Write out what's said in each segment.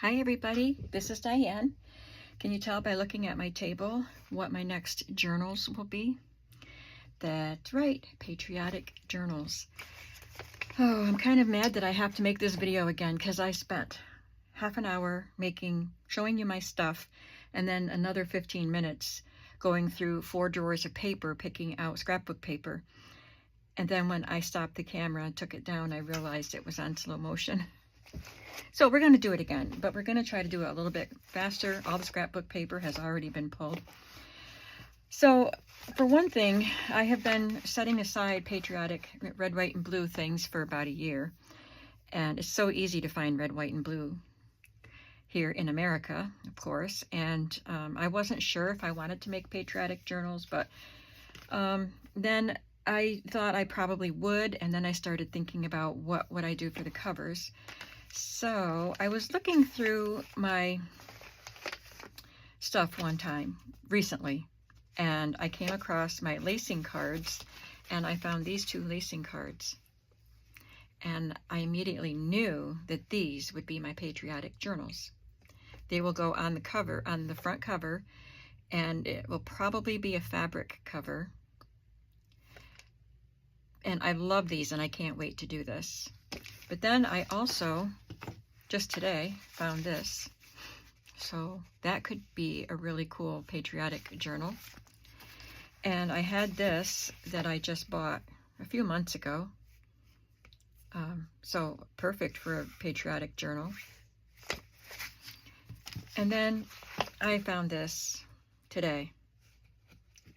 Hi everybody, this is Diane. Can you tell by looking at my table what my next journals will be? That's right, patriotic journals. Oh, I'm kind of mad that I have to make this video again because I spent half an hour showing you my stuff and then another 15 minutes going through 4 drawers of paper, picking out scrapbook paper. And then when I stopped the camera and took it down, I realized it was on slow motion. So we're going to do it again, but we're going to try to do it a little bit faster. All the scrapbook paper has already been pulled. So for one thing, I have been setting aside patriotic red, white, and blue things for about a year. And it's so easy to find red, white, and blue here in America, of course. And I wasn't sure if I wanted to make patriotic journals, but then I thought I probably would. And then I started thinking about what would I do for the covers. So I was looking through my stuff one time recently, and I came across my lacing cards, and I found these 2 lacing cards. And I immediately knew that these would be my patriotic journals. They will go on the cover, on the front cover, and it will probably be a fabric cover. And I love these, and I can't wait to do this. But then I also, just today, found this. So that could be a really cool patriotic journal. And I had this that I just bought a few months ago. So perfect for a patriotic journal. And then I found this today.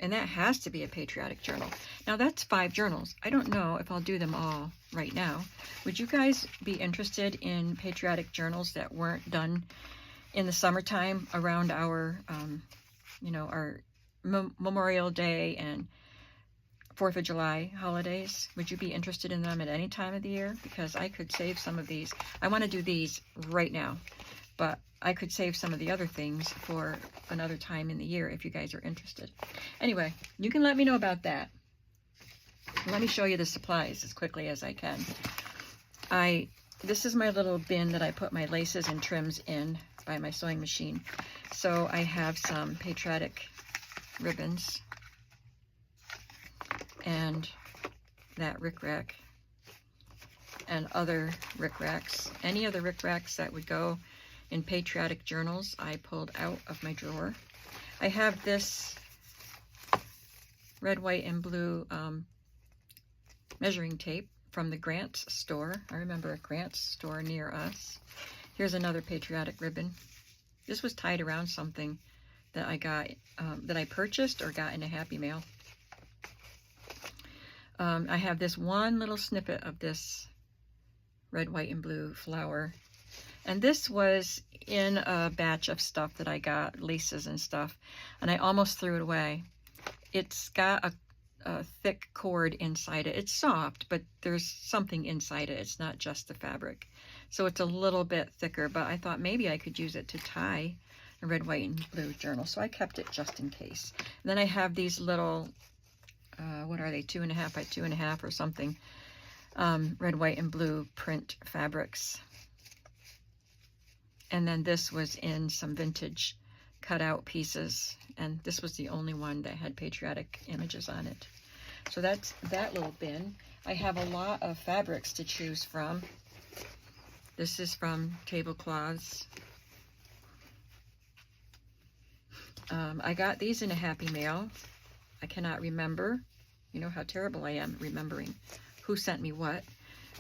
And that has to be a patriotic journal. Now that's 5 journals. I don't know if I'll do them all right now. Would you guys be interested in patriotic journals that weren't done in the summertime around our, our Memorial Day and 4th of July holidays? Would you be interested in them at any time of the year? Because I could save some of these. I want to do these right now, but I could save some of the other things for another time in the year if you guys are interested. Anyway, you can let me know about that. Let me show you the supplies as quickly as I can. This is my little bin that I put my laces and trims in by my sewing machine. So I have some patriotic ribbons and that rickrack and other rickracks. Any other rickracks that would go in patriotic journals, I pulled out of my drawer. I have this red, white, and blue measuring tape from the Grant's store. I remember a Grant's store near us. Here's another patriotic ribbon. This was tied around something that I got, that I purchased or got in a Happy Mail. I have this one little snippet of this red, white, and blue flower. And this was in a batch of stuff that I got, laces and stuff, and I almost threw it away. It's got a thick cord inside it. It's soft, but there's something inside it. It's not just the fabric. So it's a little bit thicker, but I thought maybe I could use it to tie a red, white, and blue journal. So I kept it just in case. And then I have these little, what are they, 2.5 by 2.5 or something, red, white, and blue print fabrics. And then this was in some vintage cutout pieces, and this was the only one that had patriotic images on it. So that's that little bin. I have a lot of fabrics to choose from. This is from tablecloths. I got these in a Happy Mail. I cannot remember. You know how terrible I am remembering who sent me what,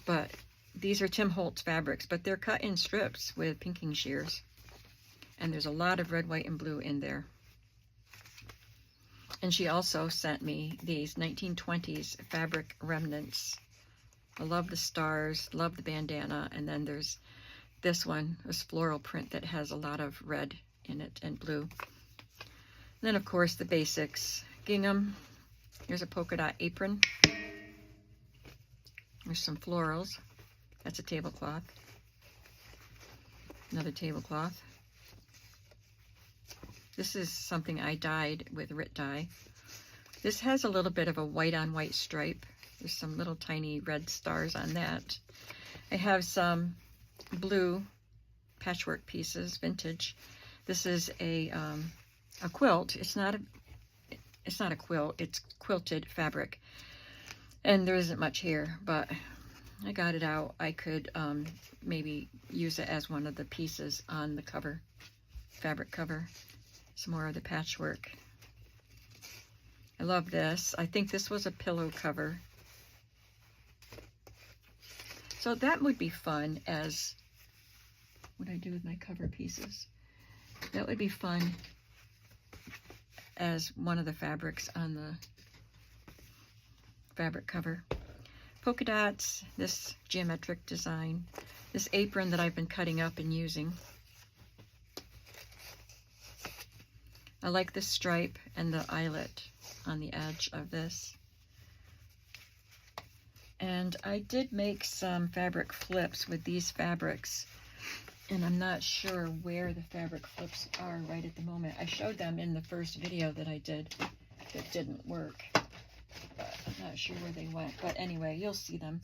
but these are Tim Holtz fabrics, but they're cut in strips with pinking shears. And there's a lot of red, white, and blue in there. And she also sent me these 1920s fabric remnants. I love the stars, love the bandana. And then there's this one, this floral print that has a lot of red in it and blue. And then, of course, the basics. Gingham. Here's a polka dot apron. There's some florals. That's a tablecloth. Another tablecloth. This is something I dyed with Rit dye. This has a little bit of a white on white stripe. There's some little tiny red stars on that. I have some blue patchwork pieces, vintage. This is a quilt. It's not a quilt. It's quilted fabric, and there isn't much here, but I got it out. I could maybe use it as one of the pieces on the cover, fabric cover. Some more of the patchwork. I love this. I think this was a pillow cover. So that would be fun as, what I do with my cover pieces. That would be fun as one of the fabrics on the fabric cover. Polka dots, this geometric design, this apron that I've been cutting up and using. I like the stripe and the eyelet on the edge of this. And I did make some fabric flips with these fabrics, and I'm not sure where the fabric flips are right at the moment. I showed them in the first video that I did that didn't work, but I'm not sure where they went. But anyway, you'll see them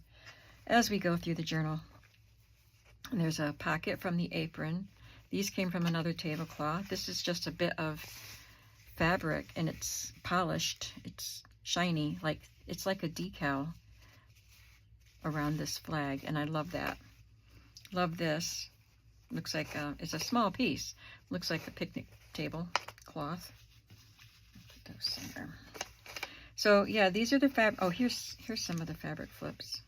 as we go through the journal. And there's a pocket from the apron. These came from another tablecloth. This is just a bit of fabric, and it's polished. It's shiny, like it's like a decal around this flag, and I love that. Love this. Looks like it's a small piece. Looks like a picnic table cloth. Put those somewhere. So yeah, these are the fabric. Oh, here's some of the fabric flips.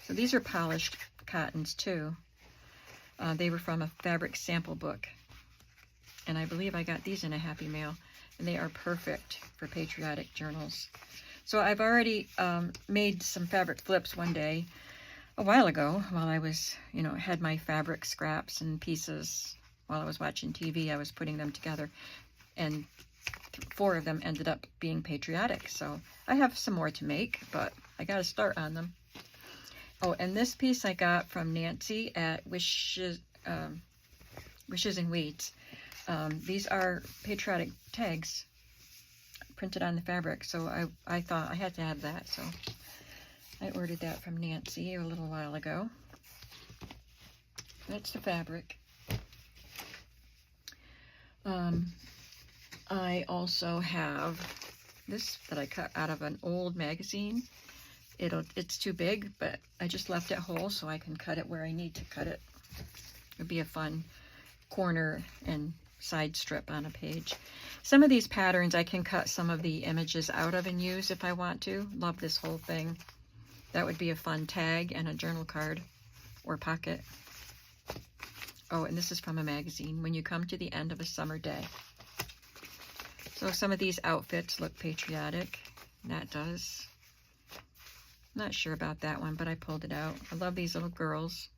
So these are polished cottons too. They were from a fabric sample book, and I believe I got these in a Happy Mail, and they are perfect for patriotic journals. So I've already made some fabric flips one day a while ago while I was, had my fabric scraps and pieces while I was watching TV. I was putting them together, and 4 of them ended up being patriotic. So I have some more to make, but I got to start on them. Oh, and this piece I got from Nancy at Wishes and Weeds. These are patriotic tags printed on the fabric, so I thought I had to have that, so I ordered that from Nancy a little while ago. That's the fabric. I also have this that I cut out of an old magazine. It's too big, but I just left it whole so I can cut it where I need to cut it. It'd be a fun corner and side strip on a page. Some of these patterns I can cut some of the images out of and use if I want to. Love this whole thing. That would be a fun tag and a journal card or pocket. Oh, and this is from a magazine, When You Come to the End of a Summer Day. So some of these outfits look patriotic. That does. Not sure about that one, but I pulled it out. I love these little girls.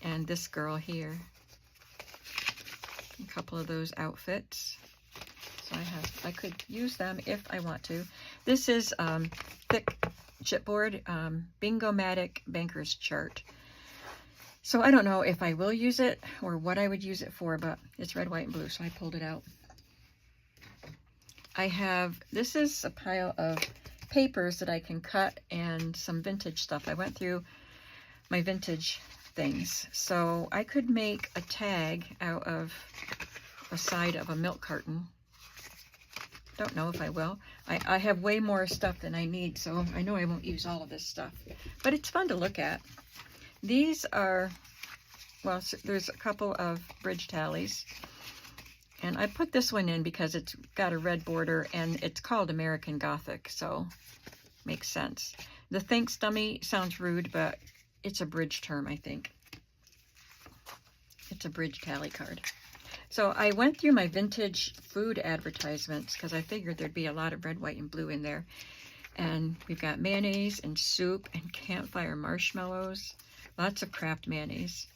And this girl here. A couple of those outfits. So I could use them if I want to. This is thick chipboard, Bingo-matic Banker's Chart. So I don't know if I will use it or what I would use it for, but it's red, white, and blue, so I pulled it out. This is a pile of papers that I can cut and some vintage stuff. I went through my vintage things. So I could make a tag out of a side of a milk carton. Don't know if I will. I have way more stuff than I need, so I know I won't use all of this stuff. But it's fun to look at. These are, well, there's a couple of bridge tallies. And I put this one in because it's got a red border and it's called American Gothic, so makes sense. The Thanks Dummy sounds rude, but it's a bridge term, I think. It's a bridge tally card. So I went through my vintage food advertisements because I figured there'd be a lot of red, white, and blue in there. And we've got mayonnaise and soup and campfire marshmallows. Lots of Kraft mayonnaise.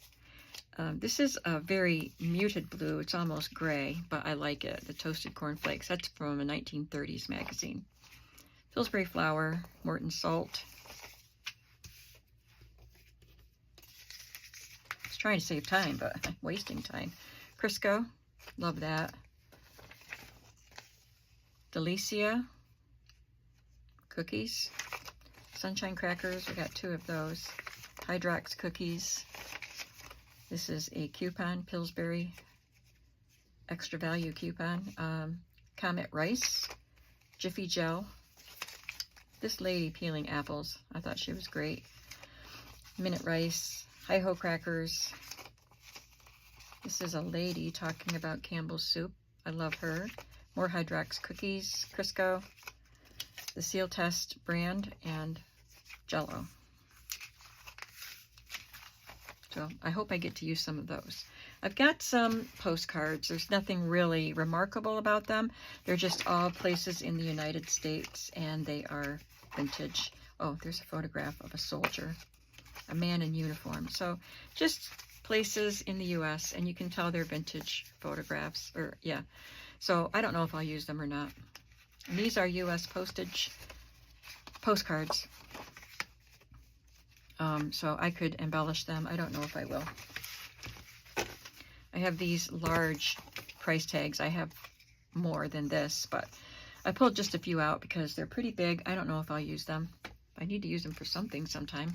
This is a very muted blue. It's almost gray, but I like it. The toasted cornflakes. That's from a 1930s magazine. Pillsbury flour, Morton salt. I was trying to save time, but I'm wasting time. Crisco, love that. Delicia cookies. Sunshine crackers, we got 2 of those. Hydrox cookies. This is a coupon, Pillsbury extra value coupon. Comet Rice, Jiffy Gel. This lady peeling apples, I thought she was great. Minute Rice, Hi-Ho Crackers. This is a lady talking about Campbell's Soup. I love her. More Hydrox cookies, Crisco, the Seal Test brand, and Jell-O. So I hope I get to use some of those. I've got some postcards. There's nothing really remarkable about them. They're just all places in the United States, and they are vintage. Oh, there's a photograph of a soldier, a man in uniform. So just places in the U.S., and you can tell they're vintage photographs, or yeah. So I don't know if I'll use them or not. And these are U.S. postage postcards. So I could embellish them. I don't know if I will. I have these large price tags. I have more than this, but I pulled just a few out because they're pretty big. I don't know if I'll use them. I need to use them for something sometime.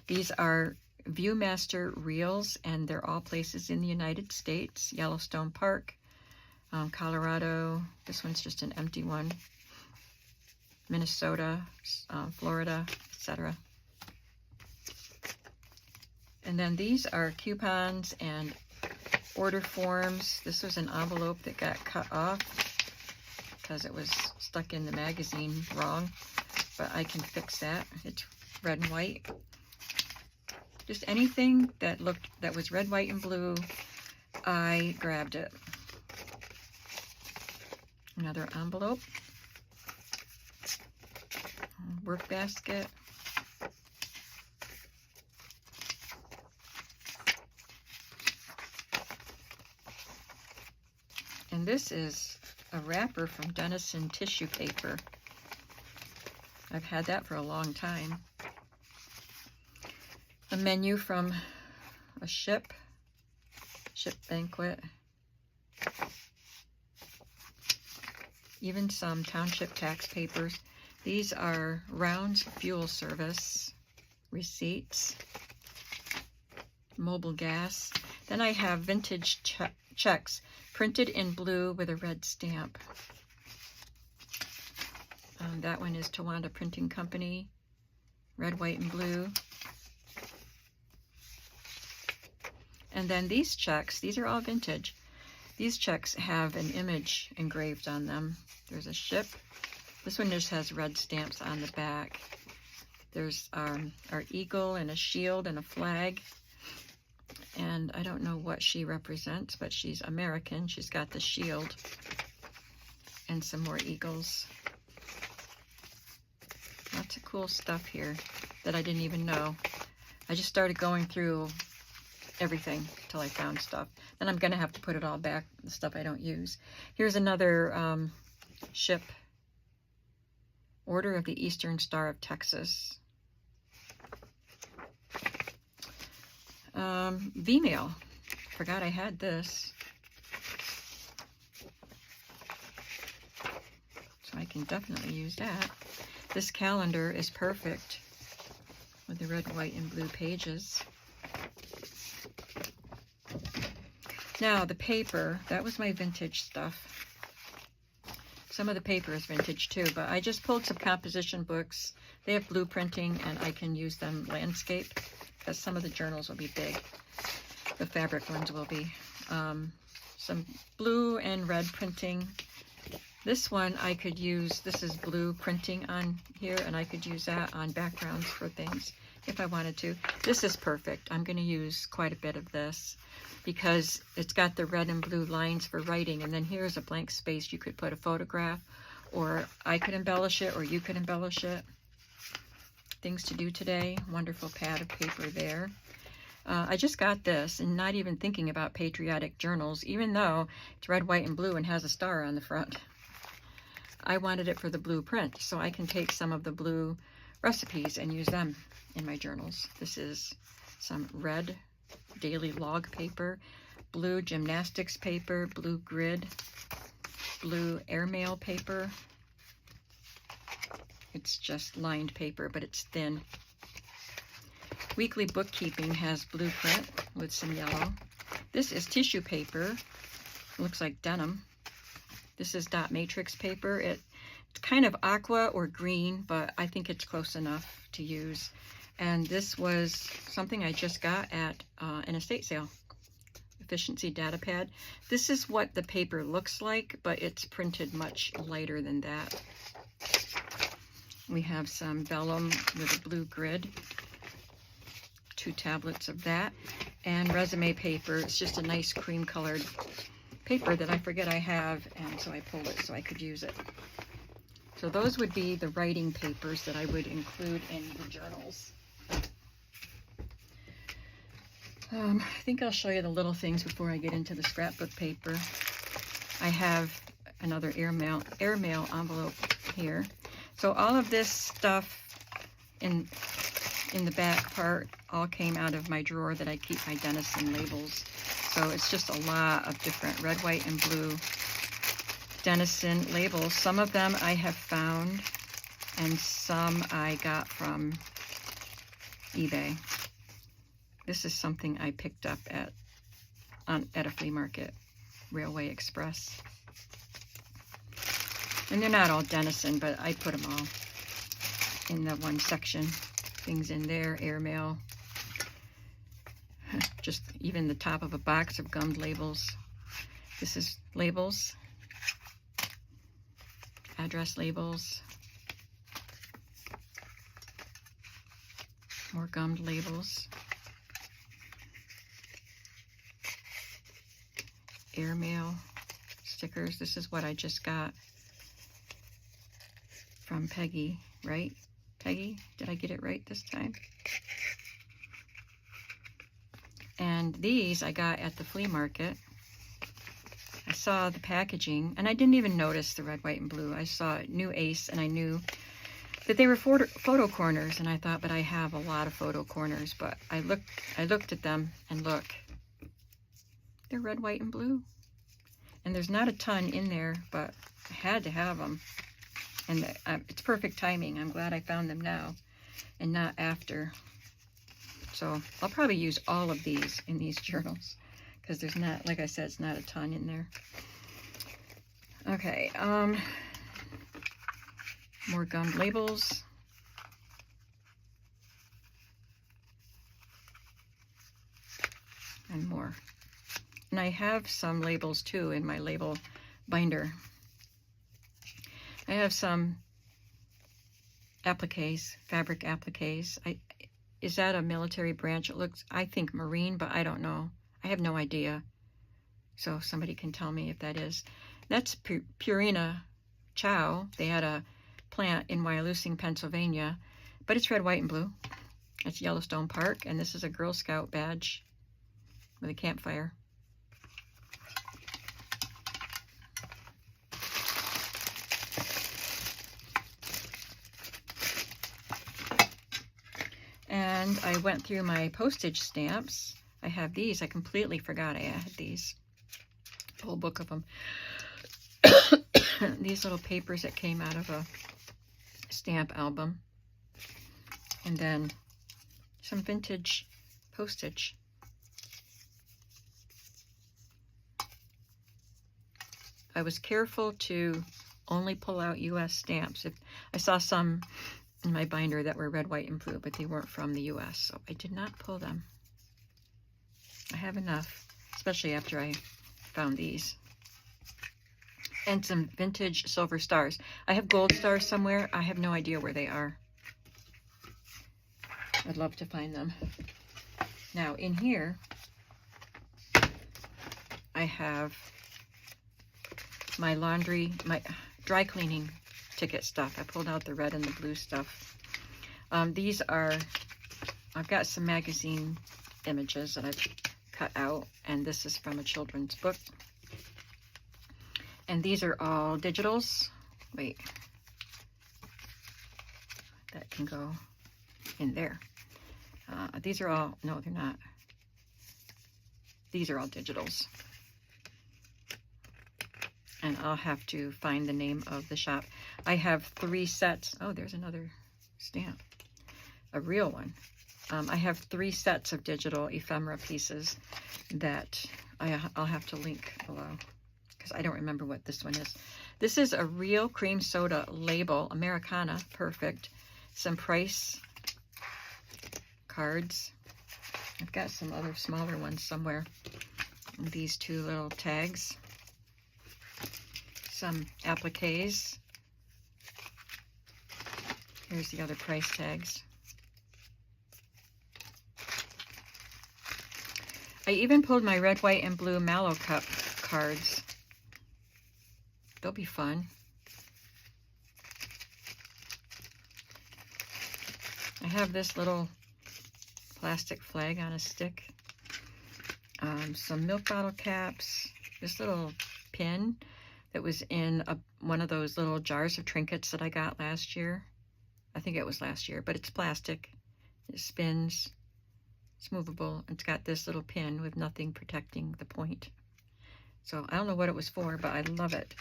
These are Viewmaster reels, and they're all places in the United States. Yellowstone Park, Colorado. This one's just an empty one. Minnesota, Florida, etc. And then these are coupons and order forms. This was an envelope that got cut off because it was stuck in the magazine wrong, but I can fix that. It's red and white. Just anything that was red, white, and blue, I grabbed it. Another envelope. Work basket. And this is a wrapper from Dennison tissue paper. I've had that for a long time. A menu from a ship banquet. Even some township tax papers. These are Rounds Fuel Service receipts. Mobile gas. Then I have vintage checks printed in blue with a red stamp. That one is Towanda Printing Company, red, white, and blue. And then these checks, these are all vintage. These checks have an image engraved on them. There's a ship. This one just has red stamps on the back. There's our eagle and a shield and a flag. And I don't know what she represents, but she's American. She's got the shield and some more eagles. Lots of cool stuff here that I didn't even know. I just started going through everything until I found stuff. Then I'm going to have to put it all back, the stuff I don't use. Here's another ship. Order of the Eastern Star of Texas. V-mail. Forgot I had this. So I can definitely use that. This calendar is perfect with the red, white, and blue pages. Now the paper, that was my vintage stuff. Some of the paper is vintage too, but I just pulled some composition books. They have blueprinting, and I can use them landscape because some of the journals will be big. The fabric ones will be. Some blue and red printing. This one I could use, this is blue printing on here, and I could use that on backgrounds for things if I wanted to. This is perfect. I'm going to use quite a bit of this because it's got the red and blue lines for writing, and then here's a blank space. You could put a photograph, or I could embellish it, or you could embellish it. Things to do today. Wonderful pad of paper there. I just got this and not even thinking about patriotic journals, even though it's red, white, and blue and has a star on the front. I wanted it for the blue print, so I can take some of the blue recipes and use them in my journals. This is some red daily log paper, blue gymnastics paper, blue grid, blue airmail paper. It's just lined paper, but it's thin. Weekly Bookkeeping has blueprint with some yellow. This is tissue paper. It looks like denim. This is dot matrix paper. It's kind of aqua or green, but I think it's close enough to use. And this was something I just got at an estate sale. Efficiency data pad. This is what the paper looks like, but it's printed much lighter than that. We have some vellum with a blue grid. 2 tablets of that. And resume paper. It's just a nice cream colored paper that I forget I have, and so I pulled it so I could use it. So those would be the writing papers that I would include in the journals. I think I'll show you the little things before I get into the scrapbook paper. I have another airmail envelope here. So all of this stuff in the back part all came out of my drawer that I keep my Denison labels. So it's just a lot of different red, white, and blue Denison labels. Some of them I have found, and some I got from eBay. This is something I picked up at a flea market, Railway Express. And they're not all Denison, but I put them all in the one section. Things in there, airmail. Just even the top of a box of gummed labels. This is labels. Address labels. More gummed labels. Airmail stickers. This is what I just got from Peggy, right? Peggy, did I get it right this time? And these I got at the flea market. I saw the packaging, and I didn't even notice the red, white, and blue. I saw New Ace, and I knew that they were photo corners, and I thought, but I have a lot of photo corners. But I looked at them, and look, they're red, white, and blue. And there's not a ton in there, but I had to have them. And it's perfect timing. I'm glad I found them now and not after. So I'll probably use all of these in these journals because there's not, like I said, it's not a ton in there. Okay, more gummed labels. And more. And I have some labels too in my label binder. I have some appliques, fabric appliques. Is that a military branch? It looks, I think, Marine, but I don't know. I have no idea. So somebody can tell me if that is. That's Purina Chow. They had a plant in Wyalusing, Pennsylvania, but it's red, white, and blue. It's Yellowstone Park, and this is a Girl Scout badge with a campfire. And I went through my postage stamps. I have these. I completely forgot I had these. A whole book of them. These little papers that came out of a stamp album. And then some vintage postage. I was careful to only pull out U.S. stamps. If I saw some in my binder that were red, white, and blue, but they weren't from the U.S., so I did not pull them. I have enough, especially after I found these. And some vintage silver stars. I have gold stars somewhere. I have no idea where they are. I'd love to find them. Now, in here, I have my laundry, my dry cleaning ticket stuff. I pulled out the red and the blue stuff. These are, I've got some magazine images that I've cut out, and this is from a children's book. And these are all digitals. Wait, that can go in there. These are all, no, they're not. These are all digitals. And I'll have to find the name of the shop. I have 3 sets. Oh, there's another stamp. A real one. I have 3 sets of digital ephemera pieces that I'll have to link below because I don't remember what this one is. This is a real cream soda label, Americana, perfect. Some price cards. I've got some other smaller ones somewhere. These 2 little tags. Some appliques. Here's the other price tags. I even pulled my red, white, and blue Mallow Cup cards. They'll be fun. I have this little plastic flag on a stick. Some milk bottle caps. This little pin that was in one of those little jars of trinkets that I got last year. I think it was last year, but it's plastic. It spins. It's movable. It's got this little pin with nothing protecting the point. So I don't know what it was for, but I love it.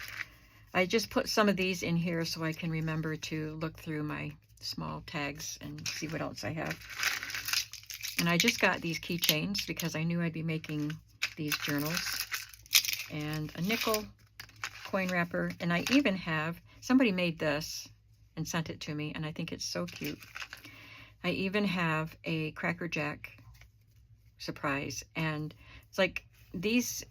I just put some of these in here so I can remember to look through my small tags and see what else I have. And I just got these keychains because I knew I'd be making these journals. And a nickel coin wrapper. And I even have, somebody made this and sent it to me, and I think it's so cute. I even have a Cracker Jack surprise, and it's like these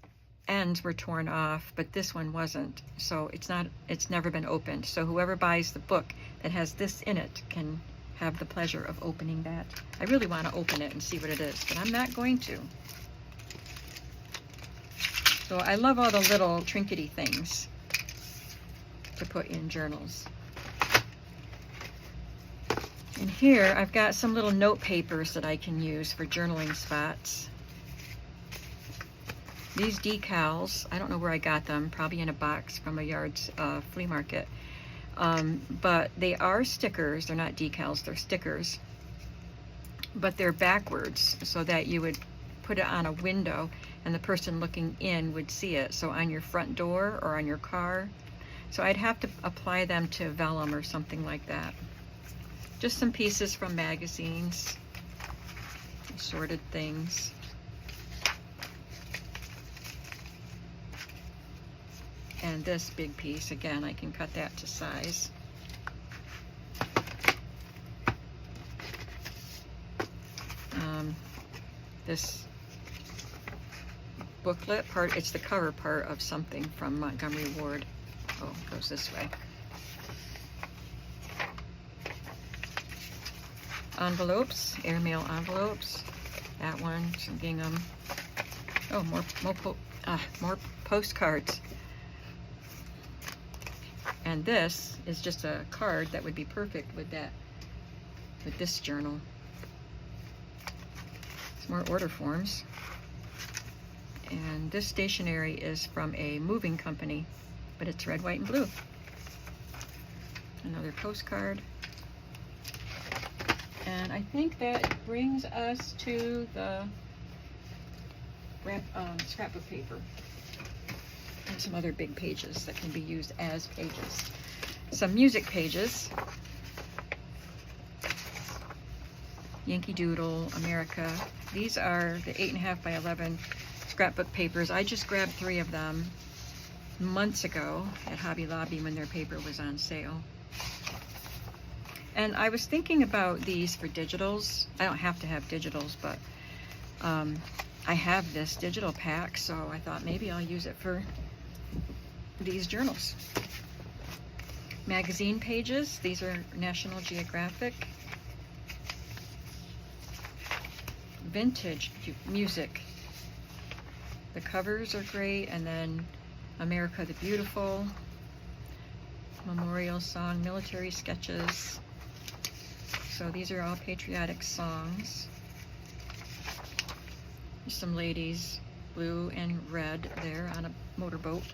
ends were torn off, but this one wasn't, so it's never been opened. So whoever buys the book that has this in it can have the pleasure of opening that. I really want to open it and see what it is, but I'm not going to. So I love all the little trinkety things to put in journals. And here I've got some little note papers that I can use for journaling spots. These decals, I don't know where I got them, probably in a box from a yard's flea market. But they are stickers. They're not decals, they're stickers. But they're backwards so that you would put it on a window and the person looking in would see it. So on your front door or on your car. So I'd have to apply them to vellum or something like that. Just some pieces from magazines, assorted things. And this big piece, again, I can cut that to size. This booklet part, it's the cover part of something from Montgomery Ward. Oh, it goes this way. Envelopes, airmail envelopes. That one, some gingham. Oh, more postcards. And this is just a card that would be perfect with this journal. Some more order forms. And this stationery is from a moving company, but it's red, white, and blue. Another postcard. And I think that brings us to the scrapbook paper. And some other big pages that can be used as pages. Some music pages. Yankee Doodle, America. These are the 8.5 by 11 scrapbook papers. I just grabbed 3 of them months ago at Hobby Lobby when their paper was on sale. And I was thinking about these for digitals. I don't have to have digitals, but I have this digital pack, so I thought maybe I'll use it for these journals. Magazine pages. These are National Geographic. Vintage music. The covers are great, and then America the Beautiful, Memorial Song, military sketches. So these are all patriotic songs. There's some ladies, blue and red there on a motorboat.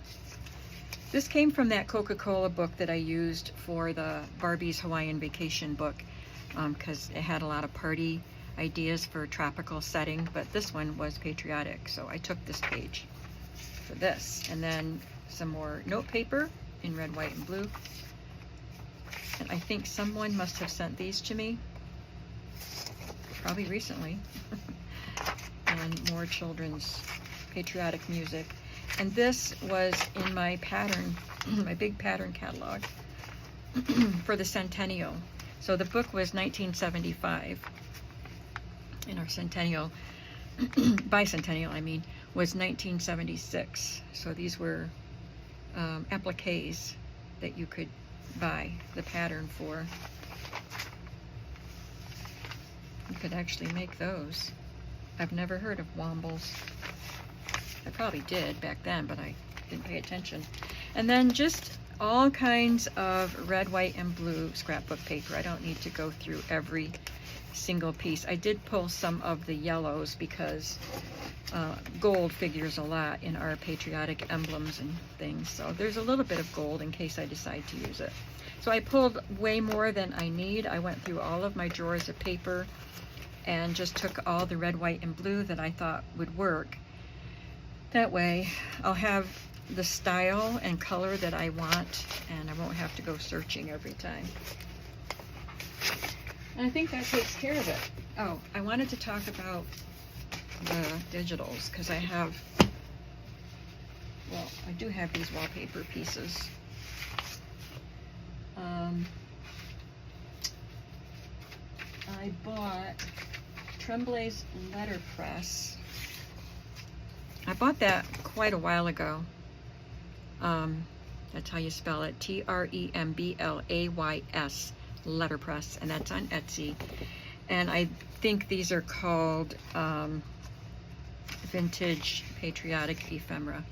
This came from that Coca-Cola book that I used for the Barbie's Hawaiian Vacation book, because it had a lot of party ideas for tropical setting, but this one was patriotic, so I took this page for this. And then some more note paper in red, white, and blue. And I think someone must have sent these to me. probably recently. And more children's patriotic music. And this was in my pattern, my big pattern catalog for the centennial. So the book was 1975, and our centennial, bicentennial I mean, was 1976. So these were appliques that you could buy the pattern for. You could actually make those. I've never heard of Wombles. I probably did back then, but I didn't pay attention. And then just all kinds of red, white, and blue scrapbook paper. I don't need to go through every single piece. I did pull some of the yellows because gold figures a lot in our patriotic emblems and things. So there's a little bit of gold in case I decide to use it. So I pulled way more than I need. I went through all of my drawers of paper and just took all the red, white, and blue that I thought would work. That way I'll have the style and color that I want, and I won't have to go searching every time. And I think that takes care of it. Oh, I wanted to talk about the digitals, because I have, well, I do have these wallpaper pieces. I bought Tremblay's letterpress. I bought that quite a while ago. That's how you spell it, Tremblays, letterpress, and that's on Etsy. And I think these are called vintage patriotic ephemera.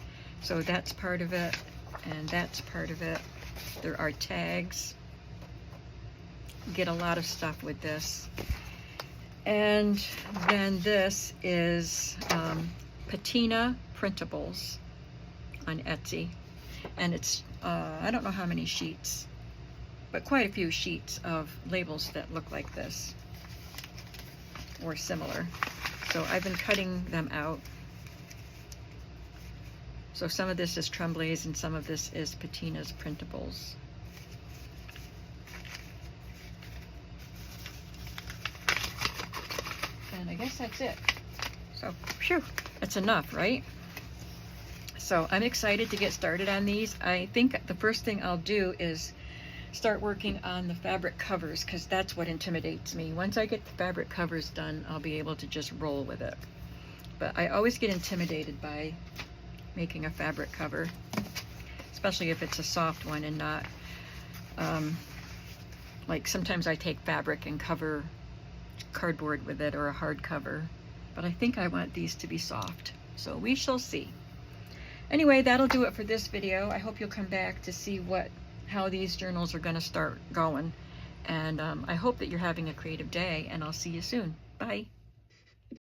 So that's part of it, and that's part of it. There are tags. You get a lot of stuff with this. And then this is patina printables on Etsy, and it's I don't know how many sheets, but quite a few sheets of labels that look like this or similar. So I've been cutting them out. So some of this is Tremblay's and some of this is Patina's printables. And I guess that's it. So, phew, that's enough, right? So I'm excited to get started on these. I think the first thing I'll do is start working on the fabric covers, because that's what intimidates me. Once I get the fabric covers done, I'll be able to just roll with it. But I always get intimidated by making a fabric cover, especially if it's a soft one and not, like sometimes I take fabric and cover cardboard with it, or a hard cover. But I think I want these to be soft, so we shall see. Anyway, that'll do it for this video. I hope you'll come back to see how these journals are going to start going. And I hope that you're having a creative day, and I'll see you soon. Bye.